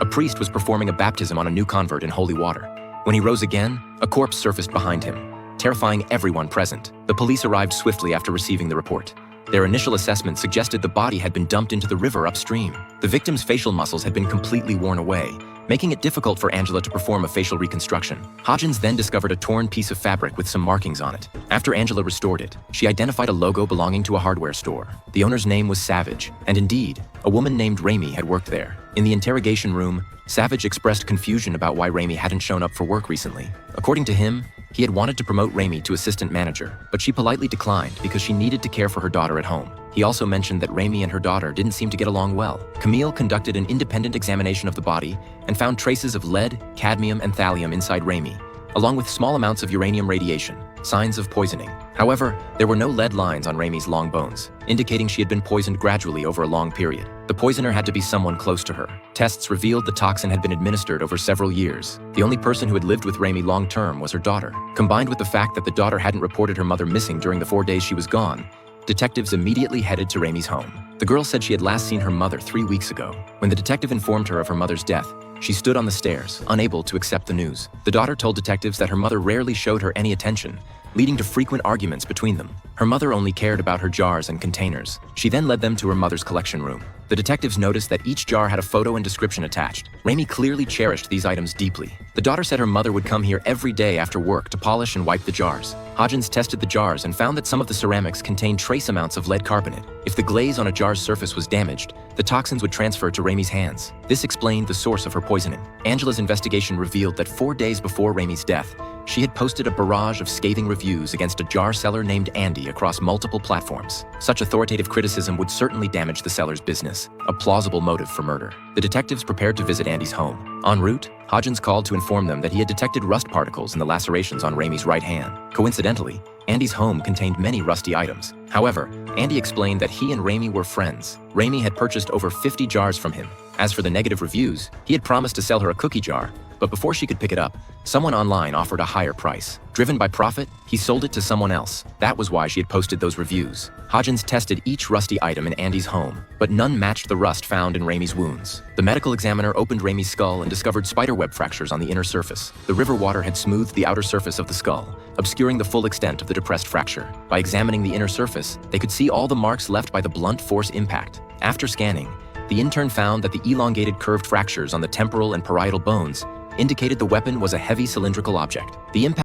A priest was performing a baptism on a new convert in holy water. When he rose again, a corpse surfaced behind him, terrifying everyone present. The police arrived swiftly after receiving the report. Their initial assessment suggested the body had been dumped into the river upstream. The victim's facial muscles had been completely worn away, making it difficult for Angela to perform a facial reconstruction. Hodgins then discovered a torn piece of fabric with some markings on it. After Angela restored it, she identified a logo belonging to a hardware store. The owner's name was Savage, and indeed, a woman named Ramey had worked there. In the interrogation room, Savage expressed confusion about why Ramey hadn't shown up for work recently. According to him, he had wanted to promote Ramey to assistant manager, but she politely declined because she needed to care for her daughter at home. He also mentioned that Ramey and her daughter didn't seem to get along well. Camille conducted an independent examination of the body and found traces of lead, cadmium, and thallium inside Ramey, along with small amounts of uranium radiation, signs of poisoning. However, there were no lead lines on Ramey's long bones, indicating she had been poisoned gradually over a long period. The poisoner had to be someone close to her. Tests revealed the toxin had been administered over several years. The only person who had lived with Ramey long-term was her daughter. Combined with the fact that the daughter hadn't reported her mother missing during the 4 days she was gone, detectives immediately headed to Ramey's home. The girl said she had last seen her mother 3 weeks ago. When the detective informed her of her mother's death, she stood on the stairs, unable to accept the news. The daughter told detectives that her mother rarely showed her any attention, leading to frequent arguments between them. Her mother only cared about her jars and containers. She then led them to her mother's collection room. The detectives noticed that each jar had a photo and description attached. Ramey clearly cherished these items deeply. The daughter said her mother would come here every day after work to polish and wipe the jars. Hodgins tested the jars and found that some of the ceramics contained trace amounts of lead carbonate. If the glaze on a jar's surface was damaged, the toxins would transfer to Ramey's hands. This explained the source of her poisoning. Angela's investigation revealed that 4 days before Ramey's death, she had posted a barrage of scathing reviews against a jar seller named Andy across multiple platforms. Such authoritative criticism would certainly damage the seller's business, a plausible motive for murder. The detectives prepared to visit Andy's home. En route, Hodgins called to inform them that he had detected rust particles in the lacerations on Ramey's right hand. Coincidentally, Andy's home contained many rusty items. However, Andy explained that he and Ramey were friends. Ramey had purchased over 50 jars from him. As for the negative reviews, he had promised to sell her a cookie jar, but before she could pick it up, someone online offered a higher price. Driven by profit, he sold it to someone else. That was why she had posted those reviews. Hodgins tested each rusty item in Andy's home, but none matched the rust found in Ramey's wounds. The medical examiner opened Ramey's skull and discovered spiderweb fractures on the inner surface. The river water had smoothed the outer surface of the skull, obscuring the full extent of the depressed fracture. By examining the inner surface, they could see all the marks left by the blunt force impact. After scanning, the intern found that the elongated curved fractures on the temporal and parietal bones indicated the weapon was a heavy cylindrical object. The impact